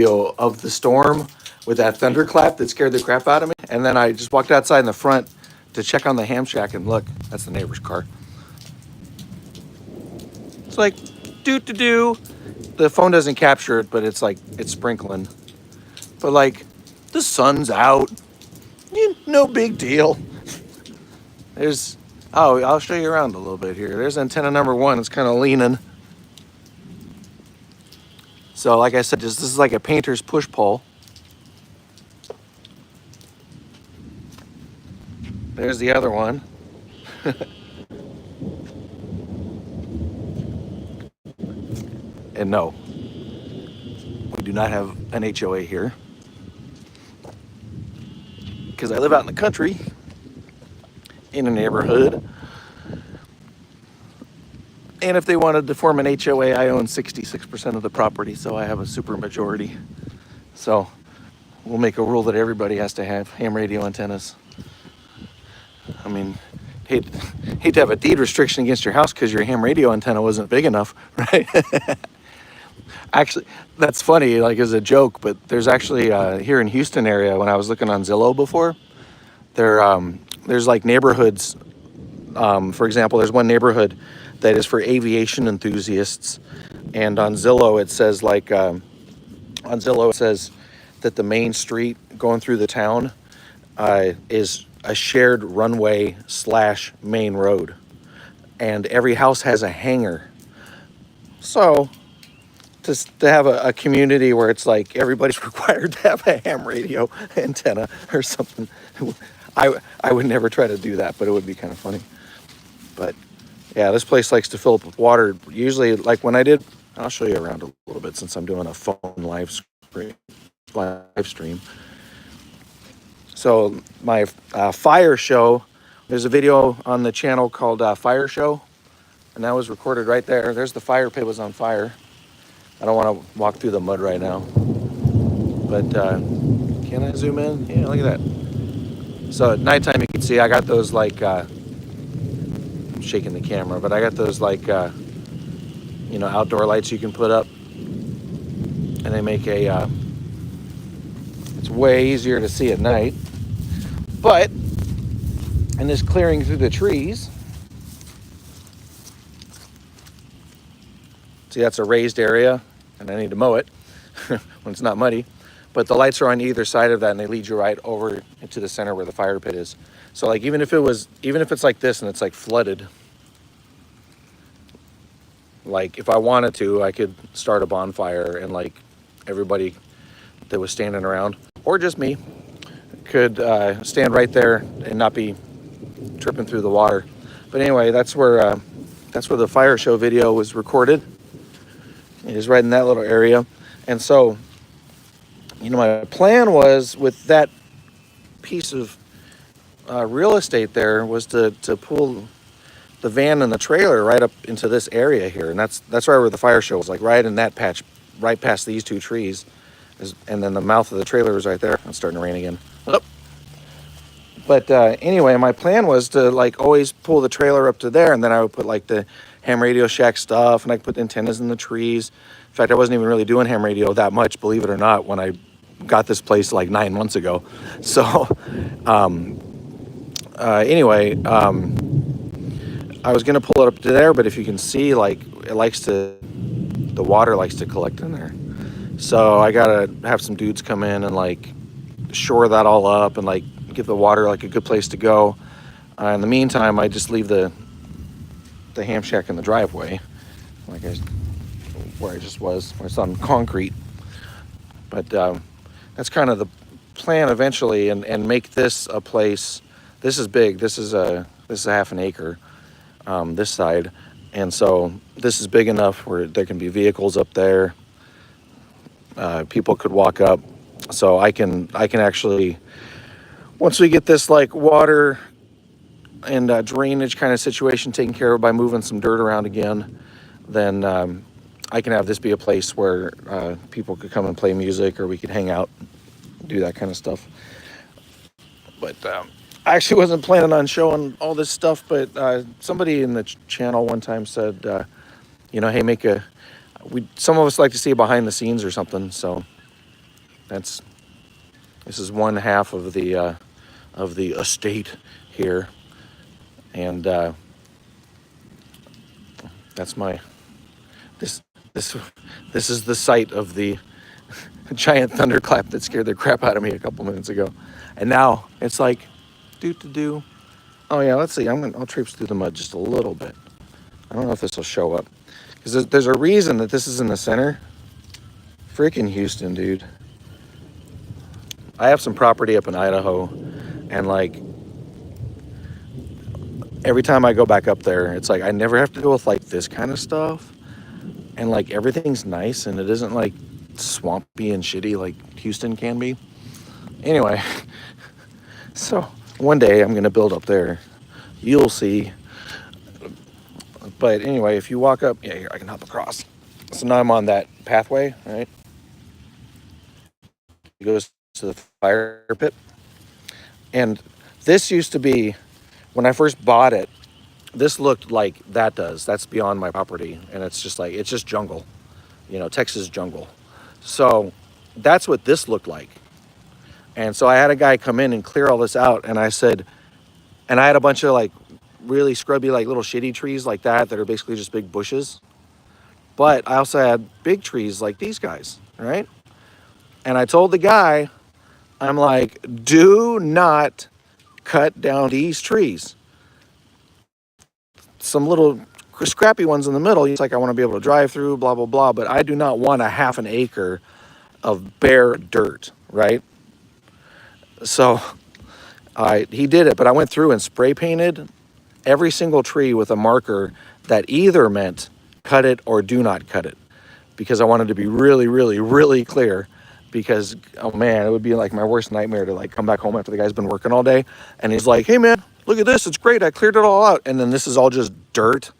video of the storm with that thunderclap that scared the crap out of me. And then I just walked outside in the front to check on the ham shack, and look, that's the neighbor's car. It's like, doo-doo-doo. The phone doesn't capture it, but it's like, it's sprinkling. But like, the sun's out. No big deal. There's, oh, I'll show you around a little bit here. There's antenna number one. It's kind of leaning. So like I said, this is like a painter's push-pull. There's the other one. And no, we do not have an HOA here, because I live out in the country in a neighborhood. And if they wanted to form an HOA, I own 66% of the property, so I have a super majority. So we'll make a rule that everybody has to have ham radio antennas. I mean, hate to have a deed restriction against your house because your ham radio antenna wasn't big enough, right? Actually, that's funny, like as a joke, but there's actually here in Houston area, when I was looking on Zillow before, there's like neighborhoods. For example, there's one neighborhood that is for aviation enthusiasts, and on Zillow it says that the main street going through the town is a shared runway / main road, and every house has a hangar. So to have a community where it's like everybody's required to have a ham radio antenna or something, I would never try to do that, but it would be kind of funny. But yeah, this place likes to fill up with water. Usually, like when I did, I'll show you around a little bit since I'm doing a phone live stream. So my fire show, there's a video on the channel called Fire Show, and that was recorded right there. There's the fire pit was on fire. I don't want to walk through the mud right now, but can I zoom in? Yeah, look at that. So at nighttime you can see I got those like, I'm shaking the camera, but I got those like, outdoor lights you can put up, and they make it's way easier to see at night. But in this clearing through the trees, see, that's a raised area, and I need to mow it when it's not muddy. But the lights are on either side of that, and they lead you right over into the center where the fire pit is. So like even if it's like this and it's like flooded, like if I wanted to, I could start a bonfire, and like everybody that was standing around, or just me, could stand right there and not be tripping through the water. But anyway, that's where the fire show video was recorded. It is right in that little area. And so, my plan was with that piece of real estate there was to pull the van and the trailer right up into this area here. And that's right where the fire show was, like right in that patch, right past these two trees. And then the mouth of the trailer was right there. It's starting to rain again. Oh. But anyway, my plan was to like always pull the trailer up to there, and then I would put like the ham radio shack stuff, and I could put the antennas in the trees. In fact, I wasn't even really doing ham radio that much, believe it or not, when I got this place like 9 months ago. So anyway, I was gonna pull it up to there, but if you can see, like the water likes to collect in there. So I gotta have some dudes come in and like shore that all up and like give the water like a good place to go. In the meantime, I just leave the ham shack in the driveway, like where I just was, where it's on concrete. But that's kind of the plan eventually, and make this a place. This is big. This is a half an acre, this side, and so this is big enough where there can be vehicles up there. People could walk up, so I can actually, once we get this like water and drainage kind of situation taken care of by moving some dirt around again, then I can have this be a place where people could come and play music, or we could hang out, do that kind of stuff. But I actually wasn't planning on showing all this stuff, but somebody in the channel one time said, hey, some of us like to see behind the scenes or something. So That's this is one half of the estate here, and that's my this this this is the site of the giant thunderclap that scared the crap out of me a couple minutes ago, and now it's like, do. Oh yeah, let's see. I'll traipse through the mud just a little bit. I don't know if this will show up because there's a reason that this is in the center. Freaking Houston, dude. I have some property up in Idaho, and like every time I go back up there, it's like I never have to deal with like this kind of stuff, and like everything's nice and it isn't like swampy and shitty like Houston can be. Anyway, so one day I'm gonna build up there. You'll see. But anyway, if you walk up, yeah, here I can hop across. So now I'm on that pathway, right? It goes to the fire pit. And this used to be, when I first bought it, this looked like that does. That's beyond my property. And it's just like, it's just jungle, Texas jungle. So that's what this looked like. And so I had a guy come in and clear all this out. And I said, and I had a bunch of like really scrubby, like little shitty trees like that are basically just big bushes. But I also had big trees like these guys, right? And I told the guy, I'm like, do not cut down these trees. Some little scrappy ones in the middle, he's like, I want to be able to drive through, blah, blah, blah. But I do not want a half an acre of bare dirt, right? So he did it, but I went through and spray painted every single tree with a marker that either meant cut it or do not cut it, because I wanted to be really, really, really clear. Because, oh man, it would be like my worst nightmare to like come back home after the guy's been working all day and he's like, hey man, look at this, it's great, I cleared it all out. And then this is all just dirt,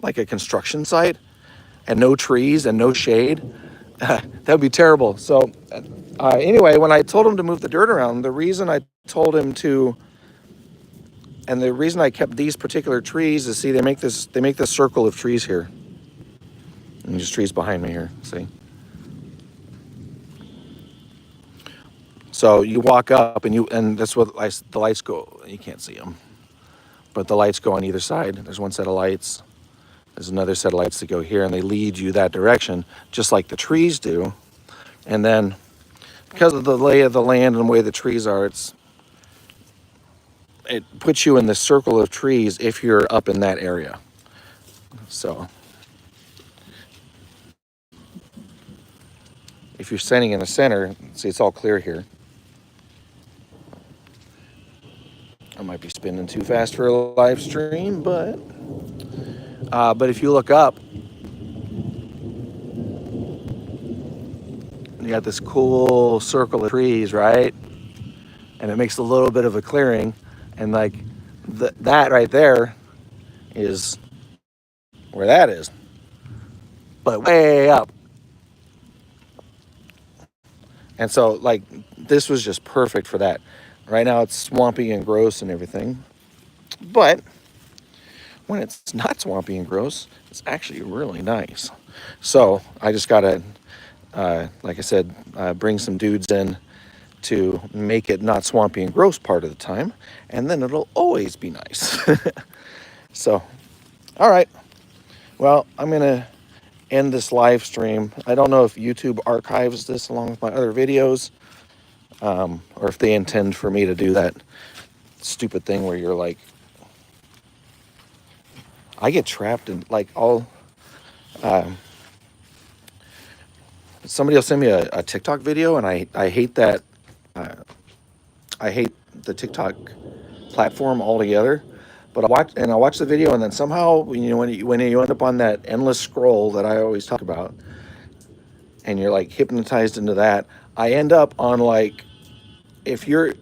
like a construction site, and no trees and no shade. That would be terrible. So anyway, when I told him to move the dirt around, the reason I told him to, and the reason I kept these particular trees is, see, they make this circle of trees here. And there's trees behind me here, see? So you walk up and that's what the lights go. You can't see them, but the lights go on either side. There's one set of lights. There's another set of lights that go here, and they lead you that direction, just like the trees do. And then, because of the lay of the land and the way the trees are, it puts you in the circle of trees if you're up in that area. So if you're standing in the center, see, it's all clear here. I might be spinning too fast for a live stream, but if you look up, you got this cool circle of trees, right? And it makes a little bit of a clearing, and like that right there is where that is, but way up. And so like this was just perfect for that. Right now it's swampy and gross and everything, but when it's not swampy and gross, it's actually really nice. So I just gotta, like I said, bring some dudes in to make it not swampy and gross part of the time, and then it'll always be nice. So, all right. Well, I'm gonna end this live stream. I don't know if YouTube archives this along with my other videos, or if they intend for me to do that stupid thing where you're like, I get trapped in like all, somebody will send me a TikTok video, and I hate that, I hate the TikTok platform altogether. But I watch the video, and then somehow, when you end up on that endless scroll that I always talk about, and you're like hypnotized into that, I end up on like, if you're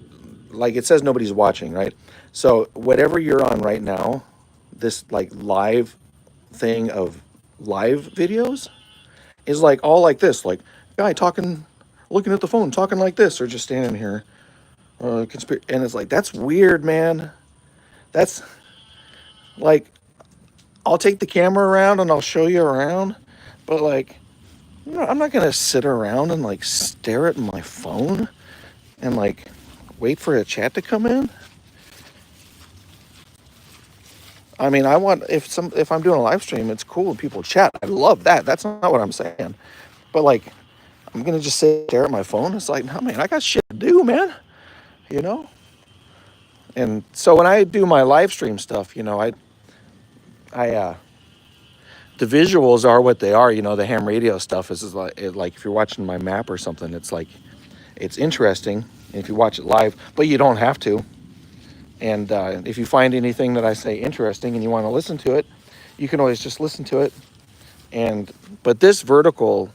like, it says nobody's watching, right? So whatever you're on right now, this like live thing of live videos is like all like this, like guy talking, looking at the phone, talking like this, or just standing here, and it's like, that's weird, man. That's like, I'll take the camera around and I'll show you around, but like, I'm not gonna sit around and like stare at my phone and like wait for a chat to come in. I mean, I want if I'm doing a live stream, it's cool when people chat. I love that. That's not what I'm saying. But like, I'm gonna just sit there at my phone. It's like, no, man, I got shit to do, man. You know. And so when I do my live stream stuff, I the visuals are what they are. The ham radio stuff is like if you're watching my map or something, it's like it's interesting if you watch it live, but you don't have to. And if you find anything that I say interesting and you want to listen to it, you can always just listen to it. But this vertical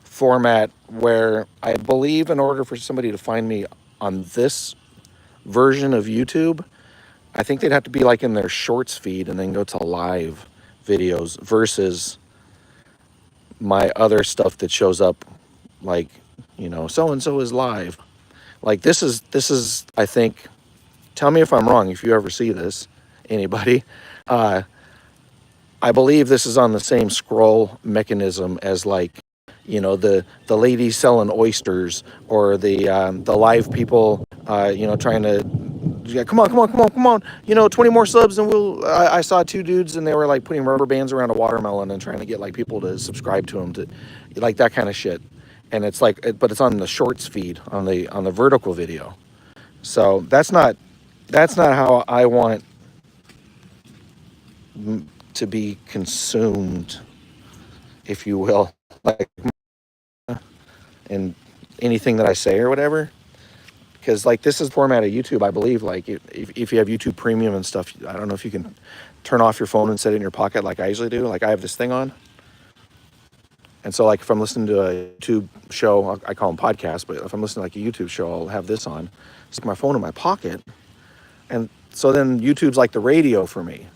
format, where I believe in order for somebody to find me on this version of YouTube, I think they'd have to be like in their shorts feed and then go to live videos versus my other stuff that shows up like, so and so is live. Like this is I think, tell me if I'm wrong if you ever see this, anybody. Uh I believe this is on the same scroll mechanism as like, the ladies selling oysters, or the live people, trying to, yeah, come on, come on, come on, come on, 20 more subs and I saw two dudes and they were like putting rubber bands around a watermelon and trying to get like people to subscribe to them, to like that kind of shit. And it's like, but it's on the shorts feed on the vertical video. So that's not how I want to be consumed, if you will, like, in anything that I say or whatever. Because like this is the format of YouTube, I believe. Like if you have YouTube Premium and stuff, I don't know if you can turn off your phone and set it in your pocket like I usually do. Like I have this thing on, and so like if I'm listening to a YouTube show, I call them podcasts, but if I'm listening to like a YouTube show, I'll have this on, stick my phone in my pocket, and so then YouTube's like the radio for me.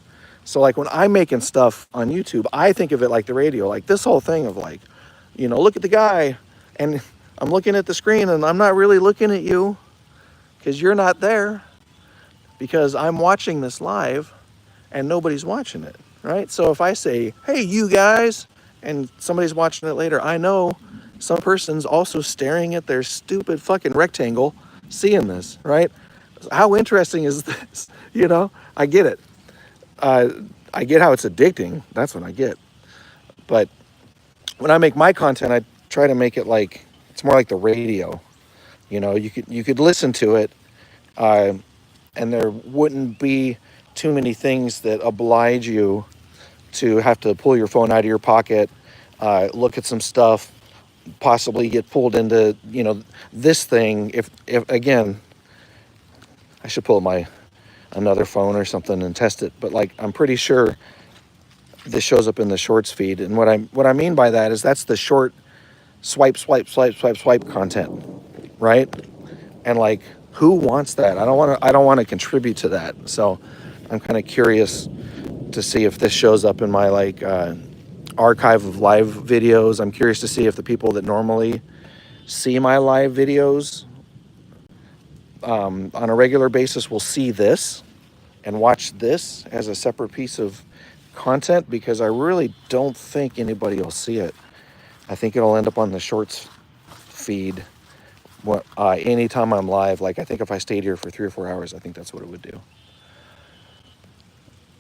So like when I'm making stuff on YouTube, I think of it like the radio, like this whole thing of like, look at the guy, and I'm looking at the screen and I'm not really looking at you because you're not there, because I'm watching this live and nobody's watching it, right? So if I say, hey, you guys, and somebody's watching it later, I know some person's also staring at their stupid fucking rectangle, seeing this, right? How interesting is this? I get it. I get how it's addicting. That's what I get. But when I make my content, I try to make it like it's more like the radio. You could listen to it, and there wouldn't be too many things that oblige you to have to pull your phone out of your pocket, look at some stuff, possibly get pulled into this thing. If again, I should pull my another phone or something and test it. But like I'm pretty sure this shows up in the shorts feed, and what I mean by that is that's the short swipe, swipe, swipe, swipe, swipe content, right? And like, who wants that? I don't want to contribute to that. So I'm kind of curious to see if this shows up in my like archive of live videos. I'm curious to see if the people that normally see my live videos on a regular basis will see this and watch this as a separate piece of content, because I really don't think anybody will see it. I think it'll end up on the shorts feed anytime I'm live. Like I think if I stayed here for 3 or 4 hours, I think that's what it would do.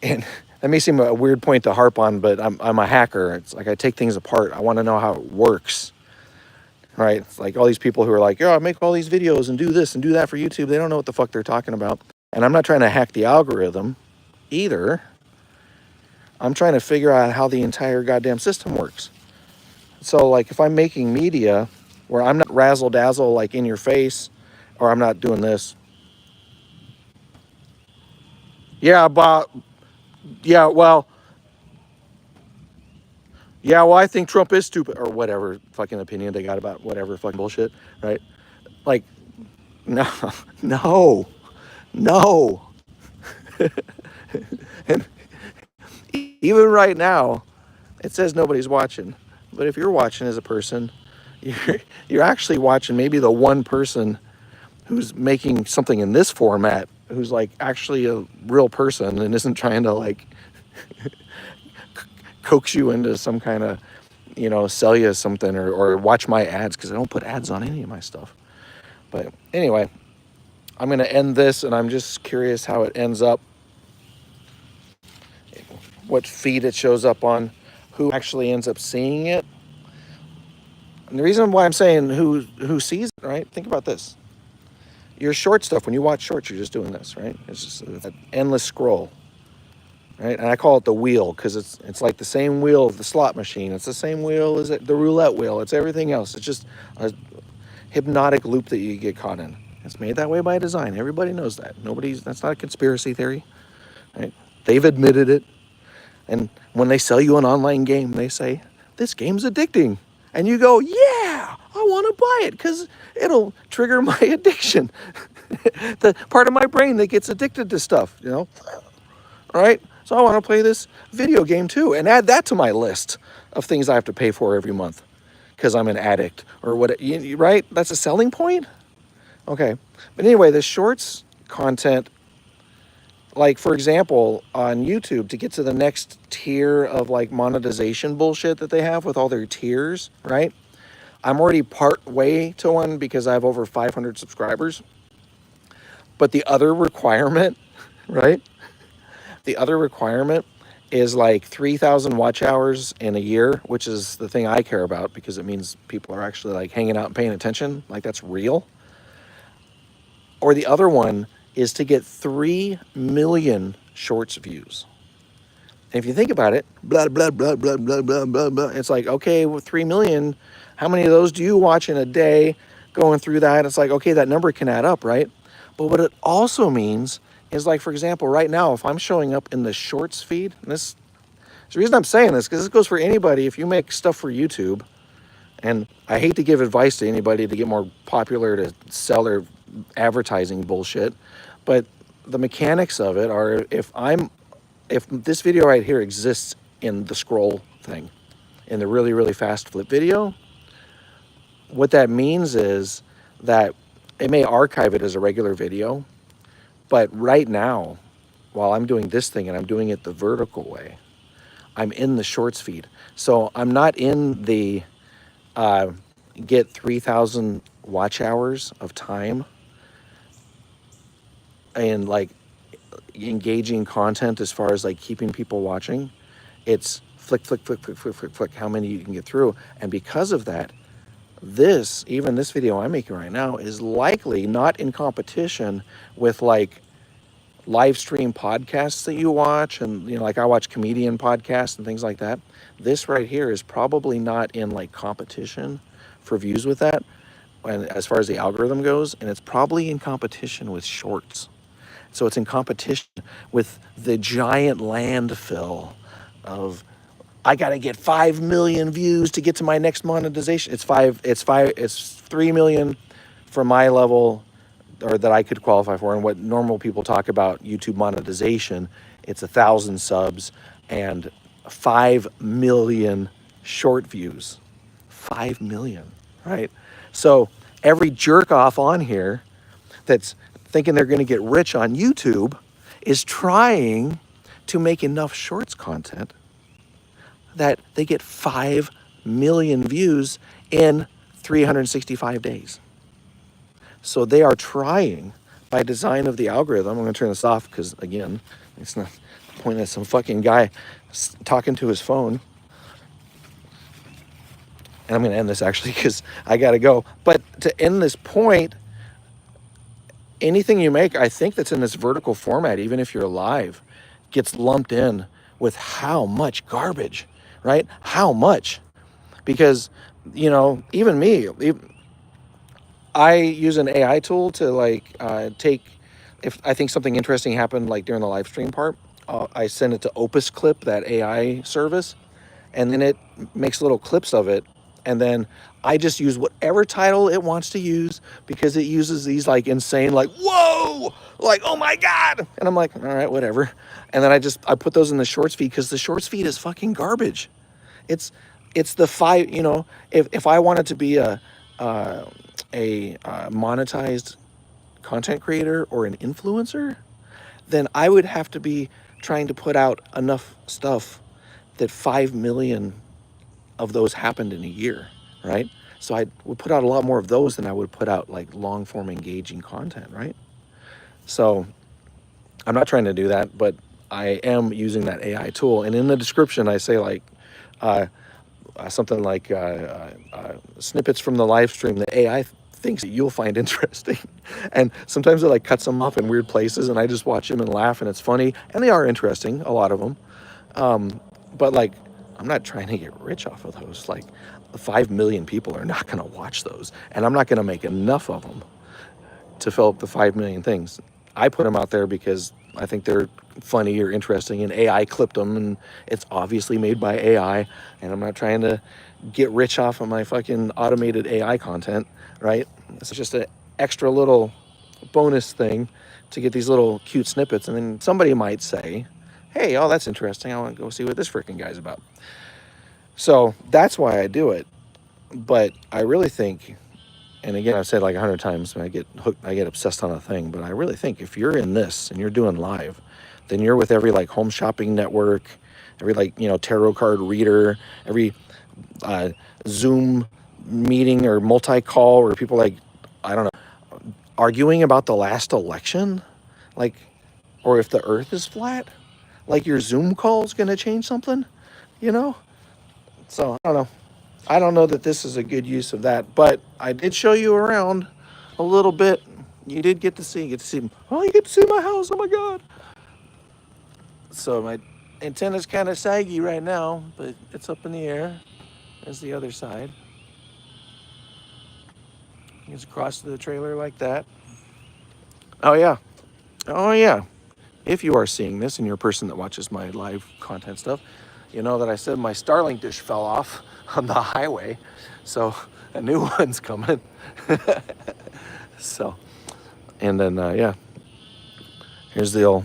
And that may seem a weird point to harp on, but I'm a hacker. It's like I take things apart. I want to know how it works, right? It's like all these people who are like, yeah, I make all these videos and do this and do that for YouTube. They don't know what the fuck they're talking about. And I'm not trying to hack the algorithm either. I'm trying to figure out how the entire goddamn system works. So like if I'm making media where I'm not razzle dazzle like in your face, or I'm not doing this. Yeah, but yeah, well, I think Trump is stupid, or whatever fucking opinion they got about whatever fucking bullshit, right? Like, no, no, no. And even right now, it says nobody's watching. But if you're watching as a person, you're actually watching maybe the one person who's making something in this format, who's like actually a real person and isn't trying to like coax you into some kind of sell you something or watch my ads, because I don't put ads on any of my stuff. But anyway, I'm going to end this, and I'm just curious how it ends up, what feed it shows up on, who actually ends up seeing it. And the reason why I'm saying who sees it, right? Think about this. Your short stuff, when you watch shorts, you're just doing this, right? It's just an endless scroll, right? And I call it the wheel, because it's like the same wheel of the slot machine. It's the same wheel as the roulette wheel. It's everything else. It's just a hypnotic loop that you get caught in. It's made that way by design. Everybody knows that. That's not a conspiracy theory, right? They've admitted it. And when they sell you an online game, they say, this game's addicting. And you go, yeah, I want to buy it because it'll trigger my addiction. The part of my brain that gets addicted to stuff, All right? So I want to play this video game too, and add that to my list of things I have to pay for every month because I'm an addict or what, right? That's a selling point? Okay. But anyway, the shorts content, like for example, on YouTube, to get to the next tier of like monetization bullshit that they have with all their tiers, right? I'm already part way to one because I have over 500 subscribers. But the other requirement, right? The other requirement is like 3,000 watch hours in a year, which is the thing I care about because it means people are actually like hanging out and paying attention. Like that's real. Or the other one is to get 3 million shorts views. And if you think about it, blah, blah, blah, blah, blah, blah, blah, blah. It's like, okay, with 3 million, how many of those do you watch in a day? Going through that, it's like, okay, that number can add up, right? But what it also means is like, for example, right now, if I'm showing up in the shorts feed, and this, the reason I'm saying this, because this goes for anybody, if you make stuff for YouTube, and I hate to give advice to anybody to get more popular to sell their advertising bullshit, but the mechanics of it are if this video right here exists in the scroll thing, in the really, really fast flip video, what that means is that it may archive it as a regular video, but right now, while I'm doing this thing and I'm doing it the vertical way, I'm in the shorts feed. So I'm not in the get 3,000 watch hours of time and like engaging content as far as like keeping people watching. It's flick, flick, flick, flick, flick, flick, flick, how many you can get through. And because of that, even this video I'm making right now is likely not in competition with like live stream podcasts that you watch. And, like I watch comedian podcasts and things like that. This right here is probably not in like competition for views with that. And as far as the algorithm goes, and it's probably in competition with shorts. So it's in competition with the giant landfill of, I got to get 5 million views to get to my next monetization. It's 3 million for my level, or that I could qualify for. And what normal people talk about YouTube monetization, it's 1,000 subs and 5 million short views. 5 million, right? So every jerk off on here that's thinking they're going to get rich on YouTube is trying to make enough shorts content that they get 5 million views in 365 days. So they are trying, by design of the algorithm, I'm going to turn this off because, again, it's not pointing at some fucking guy talking to his phone. And I'm going to end this actually because I got to go. But to end this point, anything you make, I think that's in this vertical format, even if you're live, gets lumped in with how much garbage, right? How much? Because, even me, I use an AI tool to like take, if I think something interesting happened like during the live stream part, I send it to Opus Clip, that AI service, and then it makes little clips of it. And then I just use whatever title it wants to use because it uses these like insane, like, whoa, like, oh my God. And I'm like, all right, whatever. And then I put those in the shorts feed because the shorts feed is fucking garbage. It's the if I wanted to be a monetized content creator or an influencer, then I would have to be trying to put out enough stuff that 5 million of those happened in a year, right? So I would put out a lot more of those than I would put out like long form engaging content, right? So I'm not trying to do that, but I am using that AI tool. And in the description, I say like uh, something like snippets from the live stream that AI thinks that you'll find interesting. And sometimes it like cuts them off in weird places, and I just watch them and laugh, and it's funny, and they are interesting, a lot of them. But like, I'm not trying to get rich off of those. Like, 5 million people are not going to watch those, and I'm not going to make enough of them to fill up the 5 million things. I put them out there because I think they're funny or interesting, and AI clipped them, and it's obviously made by AI, and I'm not trying to get rich off of my fucking automated AI content, right? It's just an extra little bonus thing to get these little cute snippets, and then somebody might say, hey, oh, that's interesting, I want to go see what this freaking guy's about. So that's why I do it. But I really think, and again, I've said like 100 times, I get hooked, I get obsessed on a thing, but I really think if you're in this and you're doing live, then you're with every like home shopping network, every like, you know, tarot card reader, every Zoom meeting or multi-call where people like, I don't know, arguing about the last election, like, or if the earth is flat, like your Zoom call is going to change something, you know? So I don't know. I don't know that this is a good use of that, but I did show you around a little bit. You did get to see, oh, you get to see my house. Oh my God. So my antenna's kind of saggy right now, but it's up in the air. There's the other side. It's across the trailer like that. Oh yeah. Oh yeah. If you are seeing this and you're a person that watches my live content stuff, you know that I said my Starlink dish fell off on the highway. So a new one's coming. So, and then, yeah, here's the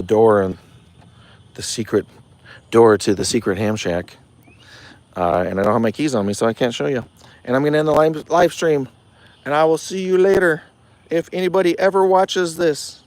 door and the secret door to the secret ham shack. And I don't have my keys on me, so I can't show you. And I'm going to end the live stream. And I will see you later if anybody ever watches this.